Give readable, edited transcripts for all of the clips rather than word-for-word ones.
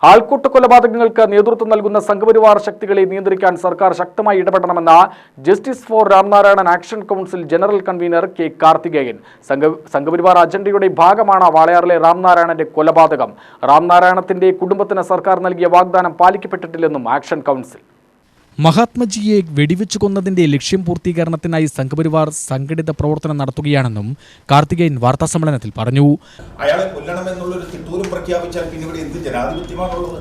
ആൾക്കൂട്ട കൊലപാതകങ്ങൾക്ക് നേതൃത്വം നൽകുന്ന സംഘപരിവാർ ശക്തികളെ നിയന്ത്രിക്കാൻ സർക്കാർ ശക്തമായി ഇടപെടണമെന്ന justice for Ramnarayanan action council general convener K Karthikeyan. Sangh Parivar അജണ്ടയുടെ ഭാഗമാണ് വാളയാറിലെ രാംനാരായണന്റെ കൊലപാതകം. രാംനാരായണത്തിന്റെ കുടുംബത്തിന് സർക്കാർ നൽകിയ വാഗ്ദാനം പാലിക്കപ്പെട്ടിട്ടില്ലെന്നും ആക്ഷൻ കൗൺസിൽ. മഹാത്മജിയെ വെടിവെച്ചു കൊന്നതിന്റെ ലക്ഷ്യം പൂർത്തീകരണത്തിനായി സംഘപരിവാർ സംഘടിത പ്രവർത്തനം നടത്തുകയാണെന്നും കാർത്തികേയൻ വാർത്താസമ്മേളനത്തിൽ പറഞ്ഞു. അയാളെ കൊല്ലണമെന്നുള്ളൊരു തിട്ടൂരും പ്രഖ്യാപിച്ചാൽ പിന്നെ ഇവിടെ എന്ത് ജനാധിപത്യമാണുള്ളത്?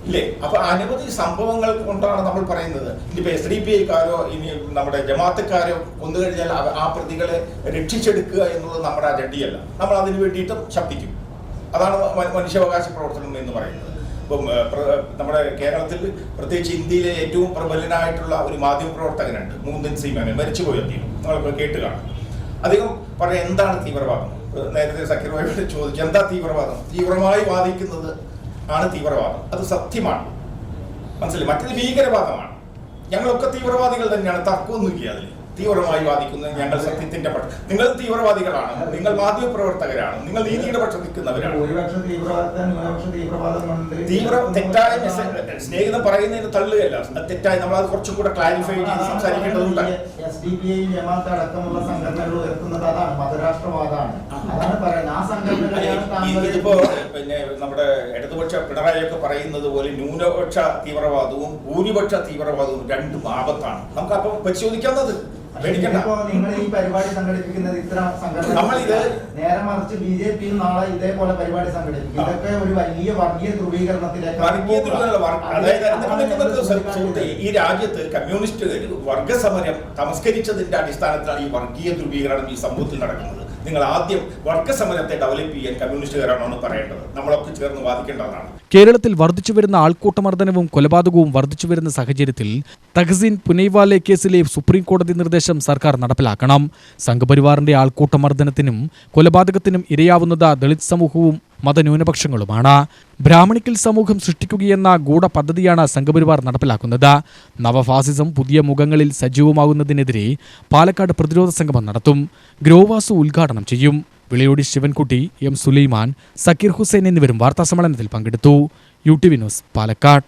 ഇല്ലേ? അപ്പൊ അനവധി സംഭവങ്ങൾ കൊണ്ടാണ് നമ്മൾ പറയുന്നത്. ഇനിയിപ്പോ SDPIക്കാരോ ഇനി നമ്മുടെ ജമാഅത്തുകാരോ കൊന്നു കഴിഞ്ഞാൽ ആ പ്രതികളെ രക്ഷിച്ചെടുക്കുക എന്നുള്ളത് നമ്മുടെ അജണ്ടയല്ല. നമ്മൾ അതിനു വേണ്ടിയിട്ടും ശബ്ദിക്കും. അതാണ് മനുഷ്യാവകാശ പ്രവർത്തനം എന്ന് പറയുന്നത്. ഇപ്പം നമ്മുടെ കേരളത്തിൽ പ്രത്യേകിച്ച് ഇന്ത്യയിലെ ഏറ്റവും പ്രബലനായിട്ടുള്ള ഒരു മാധ്യമപ്രവർത്തകനുണ്ട്, മൂന്തൻ സീമേനൻ, മരിച്ചുപോയി അദ്ദേഹം. നമ്മളിപ്പോൾ കേട്ട് കാണും. അദ്ദേഹം പറയാം എന്താണ് തീവ്രവാദം. നേരത്തെ സക്കീറുമായി ചോദിച്ചു എന്താ തീവ്രവാദം. തീവ്രമായി വാദിക്കുന്നത് ആണ് തീവ്രവാദം. അത് സത്യമാണ്, മനസ്സിലായി. മറ്റൊരു ഭീകരവാദമാണ്. ഞങ്ങളൊക്കെ തീവ്രവാദികൾ തന്നെയാണ്, തർക്കമൊന്നുമില്ല അതിൽ. തീവ്രമായി വാദിക്കുന്നത് ഞങ്ങൾ സത്യത്തിന്റെ പക്ഷം. നിങ്ങൾ തീവ്രവാദികളാണ്, നിങ്ങൾ മാധ്യമപ്രവർത്തകരാണ്, നിങ്ങൾ നീതിയുടെ പക്ഷം നിൽക്കുന്നവരാണ്. തെറ്റായ സ്നേഹിതം പറയുന്നതിന് തള്ളുകയല്ല, തെറ്റായി നമ്മൾ അത് കുറച്ചും കൂടെ ക്ലാരിഫൈ ചെയ്ത് സംസാരിക്കേണ്ടതുണ്ട്. ഇതിപ്പോ പിന്നെ നമ്മുടെ ഇടതുപക്ഷ പിണറായിയൊക്കെ പറയുന്നത് പോലെ ന്യൂനപക്ഷ തീവ്രവാദവും ഭൂരിപക്ഷ തീവ്രവാദവും രണ്ടും ആപത്താണ്. നമുക്ക് അപ്പം പരിശോധിക്കാവുന്നത്. നിങ്ങൾ ഈ പരിപാടി സംഘടിപ്പിക്കുന്നത് നേരെ മറിച്ച് BJP നാളെ ഇതേപോലെ പരിപാടി സംഘടിപ്പിക്കും. ഇതൊക്കെ ഒരു വലിയ വർഗീയ ധ്രുവീകരണത്തിലേക്ക്. ഈ രാജ്യത്ത് കമ്മ്യൂണിസ്റ്റുകാർ വർഗസമരം തമസ്കരിച്ചതിന്റെ അടിസ്ഥാനത്തിലാണ് ഈ വർഗീയ ധ്രുവീകരണം ഈ സമൂഹത്തിൽ നടക്കുന്നത്. നിങ്ങൾ ആദ്യം വർഗസമരത്തെ ഡെവലപ്പ് ചെയ്യാൻ കമ്മ്യൂണിസ്റ്റുകാരാണെന്ന് പറയേണ്ടത്. നമ്മളൊക്കെ ചേർന്ന് വാദിക്കേണ്ടതാണ്. കേരളത്തിൽ വർദ്ധിച്ചുവരുന്ന ആൾക്കൂട്ടമർദ്ദനവും കൊലപാതകവും വർദ്ധിച്ചുവരുന്ന സാഹചര്യത്തിൽ തഹസീൻ പുനൈവാലെ കേസിലെ സുപ്രീം കോടതി നിർദ്ദേശം സർക്കാർ നടപ്പിലാക്കണം. സംഘപരിവാറിന്റെ ആൾക്കൂട്ടമർദ്ദനത്തിനും കൊലപാതകത്തിനും ഇരയാവുന്നത് ദളിത് സമൂഹവും മതന്യൂനപക്ഷങ്ങളുമാണ്. ബ്രാഹ്മണിക്കൽ സമൂഹം സൃഷ്ടിക്കുകയെന്ന ഗൂഢപദ്ധതിയാണ് സംഘപരിവാർ നടപ്പിലാക്കുന്നത്. നവഫാസിസം പുതിയ മുഖങ്ങളിൽ സജീവമാകുന്നതിനെതിരെ പാലക്കാട് പ്രതിരോധ സംഗമം നടത്തും. ഗ്രോവാസു ഉദ്ഘാടനം ചെയ്യും. വിളയോടി ശിവൻകുട്ടി, M. സുലൈമാൻ, സക്കീർ ഹുസൈൻ എന്നിവരും വാർത്താസമ്മേളനത്തിൽ പങ്കെടുത്തു. UTV news, Palakkad.